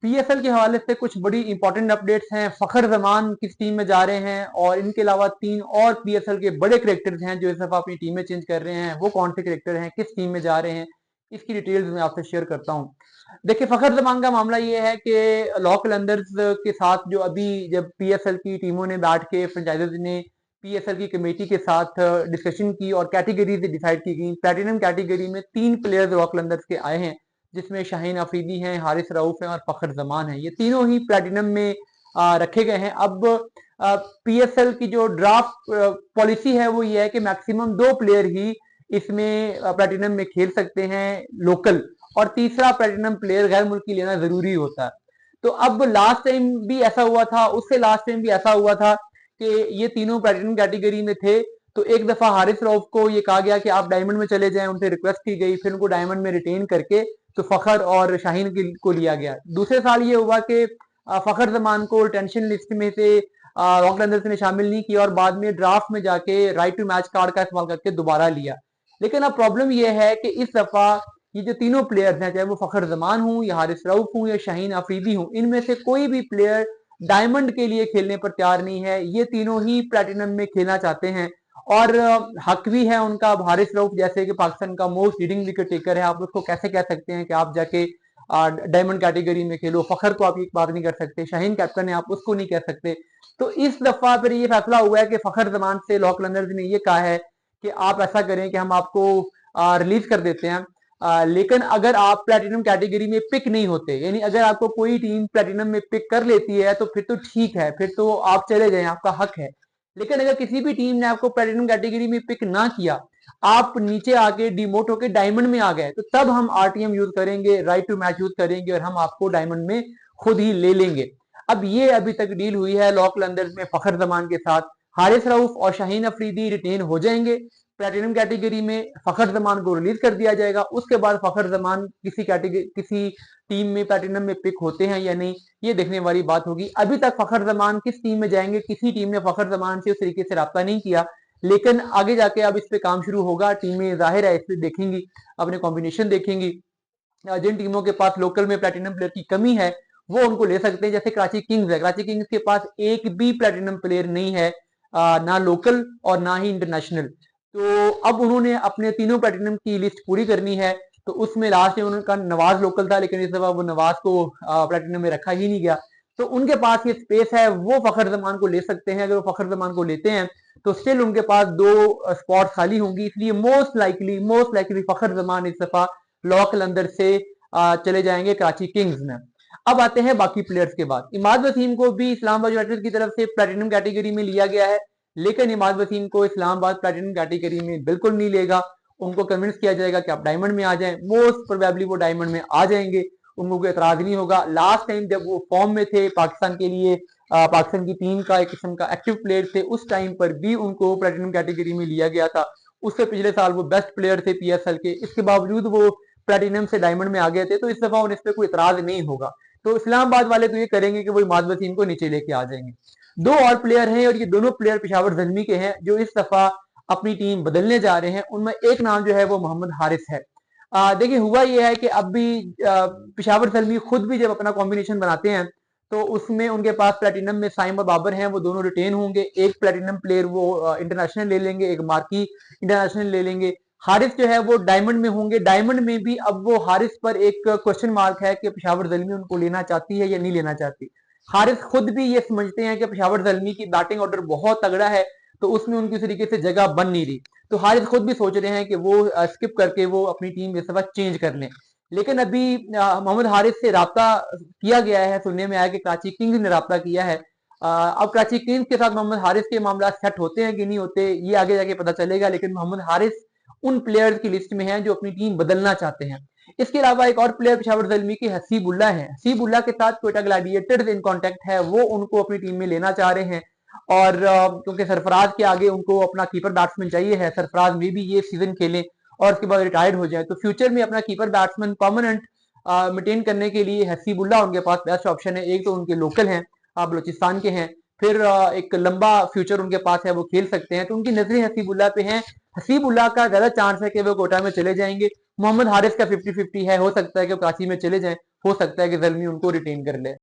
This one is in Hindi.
पीएसएल के हवाले से कुछ बड़ी इंपॉर्टेंट अपडेट्स हैं। फखर जमान किस टीम में जा रहे हैं और इनके अलावा 3 और पीएसएल के बड़े क्रिकेटर्स हैं जो इस दफा अपनी टीमें चेंज कर रहे हैं, वो कौन से क्रिकेटर हैं, किस टीम में जा रहे हैं, इसकी डिटेल्स मैं आपसे शेयर करता हूं। देखिए, फखर जमान का मामला ये है कि लॉ कलंदर्स के साथ जो अभी जब पीएसएल की टीमों ने बैठ के फ्रेंचाइजर्स ने पीएसएल की कमेटी के साथ डिस्कशन की और कैटेगरीज डिसाइड की गई। प्लेटिनम कैटेगरी में 3 प्लेयर्स लॉ कलंदर्स के आए हैं, जिसमें शाहीन अफरीदी हैं, हारिस रऊफ हैं और फखर जमान है। ये तीनों ही प्लेटिनम में रखे गए हैं। अब पीएसएल की जो ड्राफ्ट पॉलिसी है वो ये है कि मैक्सिमम 2 प्लेयर ही इसमें प्लेटिनम में खेल सकते हैं लोकल, और तीसरा प्लेटिनम प्लेयर गैर मुल्की लेना जरूरी होता है। तो अब लास्ट टाइम भी ऐसा हुआ था, उससे लास्ट टाइम भी ऐसा हुआ था कि ये तीनों प्लेटिनम कैटेगरी में थे। तो एक दफा हारिस रऊफ को ये कहा गया कि आप डायमंड में चले जाएं, उनसे रिक्वेस्ट की गई, फिर उनको डायमंड में रिटेन करके तो फखर और शाहीन को लिया गया। दूसरे साल ये हुआ कि फखर जमान को टेंशन लिस्ट में से रॉकलैंडर्स ने शामिल नहीं किया और बाद में ड्राफ्ट में जाके राइट टू मैच कार्ड का इस्तेमाल करके दोबारा लिया। लेकिन अब प्रॉब्लम यह है कि इस दफा ये जो तीनों प्लेयर्स हैं, चाहे वो फखर जमान हूं या हारिस रऊफ हूं या शाहीन अफरीदी हूं, इनमें से कोई भी प्लेयर डायमंड के लिए खेलने पर तैयार नहीं है। ये तीनों ही प्लेटिनम में खेलना चाहते हैं और हक भी है उनका। हारिस रऊफ जैसे कि पाकिस्तान का मोस्ट लीडिंग विकेट टेकर है, आप उसको कैसे कह सकते हैं कि आप जाके डायमंड कैटेगरी में खेलो। फखर को आप ये बात नहीं कर सकते, शाहीन कैप्टन है, आप उसको नहीं कह सकते। तो इस दफा फिर ये फैसला हुआ है कि फखर जमान से लॉ कलंदर्स ने ये कहा है कि आप ऐसा करें कि हम आपको रिलीज कर देते हैं, लेकिन अगर आप प्लेटिनम कैटेगरी में पिक नहीं होते, यानी अगर आपको कोई टीम प्लेटिनम में पिक कर लेती है तो फिर तो ठीक है, फिर तो आप चले जाएं, आपका हक है। लेकिन अगर किसी भी टीम ने आपको प्लेटिनम कैटेगरी में पिक ना किया, आप नीचे आके डिमोट होके डायमंड में आ गए, तो तब हम आरटीएम यूज करेंगे, राइट टू मैच यूज करेंगे और हम आपको डायमंड में खुद ही ले लेंगे। अब ये अभी तक डील हुई है लॉ कलंदर्स में फखर जमान के साथ। हारिस रऊफ और शाहीन अफरीदी रिटेन हो जाएंगे प्लेटिनम कैटेगरी में, फखर जमान को रिलीज कर दिया जाएगा। उसके बाद फखर जमान किसी टीम में प्लेटिनम में पिक होते हैं या नहीं, ये देखने वाली बात होगी। अभी तक फखर जमान किस टीम में जाएंगे, किसी टीम ने फखर जमान से उस तरीके से रब्ता नहीं किया, लेकिन आगे जाके अब इस पे काम शुरू होगा। टीमें जाहिर है इस पे देखेंगी, अपने कॉम्बिनेशन देखेंगी। जिन टीमों के पास लोकल में प्लेटिनम प्लेयर की कमी है वो उनको ले सकते हैं, जैसे कराची किंग्स है। कराची किंग्स के पास एक भी प्लेटिनम प्लेयर नहीं है, ना लोकल और ना ही इंटरनेशनल। तो अब उन्होंने अपने तीनों प्लेटिनम की लिस्ट पूरी करनी है। तो उसमें लास्ट में उनका नवाज लोकल था, लेकिन इस दफा वो नवाज को प्लेटिनम में रखा ही नहीं गया। तो उनके पास ये स्पेस है, वो फखर जमान को ले सकते हैं। अगर वो फखर जमान को लेते हैं तो स्टिल उनके पास 2 स्पॉट खाली होंगी, इसलिए मोस्ट लाइकली फखर जमान इस दफा लॉ कलंदर से चले जाएंगे कराची किंग्स में। अब आते हैं बाकी प्लेयर्स के बाद। इमाद वसीम को भी इस्लामाबाद यूनाइटेड की तरफ से प्लेटिनम कैटेगरी में लिया गया है, लेकिन इमाद वसीम को इस्लामाबाद प्लेटिनम कैटेगरी में बिल्कुल नहीं लेगा। उनको कन्विंस किया जाएगा कि आप डायमंड में आ जाएं। मोस्ट प्रोबेबली वो डायमंड में आ जाएंगे, उनको कोई एतराज नहीं होगा। लास्ट टाइम जब वो फॉर्म में थे पाकिस्तान के लिए, पाकिस्तान की टीम का एक किस्म का एक्टिव प्लेयर थे, उस टाइम पर भी उनको प्लेटिनम कैटेगरी में लिया गया था। उससे पिछले साल वो बेस्ट प्लेयर थे पीएसएल के, इसके बावजूद वो प्लेटिनम से डायमंड में आ गए थे। तो इस दफा उन इस पर कोई इतराज नहीं होगा। तो इस्लामाबाद वाले तो ये करेंगे कि वो इमाद वसीम को नीचे लेके आ जाएंगे। 2 और प्लेयर हैं और ये दोनों प्लेयर पेशावर जलमी के हैं जो इस दफा अपनी टीम बदलने जा रहे हैं। उनमें एक नाम जो है वो मोहम्मद हारिस है। देखिए, हुआ ये है कि अब भी पेशावर जलमी खुद भी जब अपना कॉम्बिनेशन बनाते हैं तो उसमें उनके पास प्लेटिनम में साइम और बाबर हैं, वो दोनों रिटेन होंगे। एक प्लेटिनम प्लेयर वो इंटरनेशनल ले लेंगे, एक मार्की इंटरनेशनल ले लेंगे। हारिस जो है वो डायमंड में होंगे। डायमंड में भी अब वो हारिस पर एक क्वेश्चन मार्क है कि पेशावर जलमी उनको लेना चाहती है या नहीं लेना चाहती। हारिस खुद भी ये समझते हैं कि पेशावर जलमी की बैटिंग ऑर्डर बहुत तगड़ा है, तो उसमें उनकी उस तरीके से जगह बन नहीं रही। तो हारिस खुद भी सोच रहे हैं कि वो स्किप करके वो अपनी टीम इस दफा चेंज कर लें। लेकिन अभी मोहम्मद हारिस से रब्ता किया गया है, सुनने में आया कि कराची किंग्स ने रब्ता किया है। अब कराची किंग्स के साथ मोहम्मद हारिस के मामला सेट होते हैं कि नहीं होते, ये आगे जाके पता चलेगा। लेकिन मोहम्मद हारिस उन प्लेयर्स की लिस्ट में हैं जो अपनी टीम बदलना चाहते हैं। इसके अलावा एक और प्लेयर पेशावर जलमी की हसीबुल्ला है। हसीबुल्ला के साथ क्वेटा ग्लैडिएटर्स इन कांटेक्ट है, वो उनको अपनी टीम में लेना चाह रहे हैं। और क्योंकि सरफराज के आगे उनको अपना कीपर बैट्समैन चाहिए है, सरफराज में भी ये सीजन खेलें और उसके बाद रिटायर्ड हो जाए, तो फ्यूचर में अपना कीपर बैट्समैन परमानेंट मेंटेन करने के लिए हसीबुल्ला उनके पास बेस्ट ऑप्शन है। एक तो उनके लोकल हैं, बलोचिस्तान के हैं, फिर एक लंबा फ्यूचर उनके पास है, वो खेल सकते हैं। तो उनकी नजरें हसीबुल्ला पे हैं। हसीबुल्ला का ज्यादा चांस है कि वो कोटा में चले जाएंगे। मोहम्मद हारिस का 50-50 है, हो सकता है कि कराची में चले जाएं। हो सकता है कि जल्मी उनको रिटेन कर ले।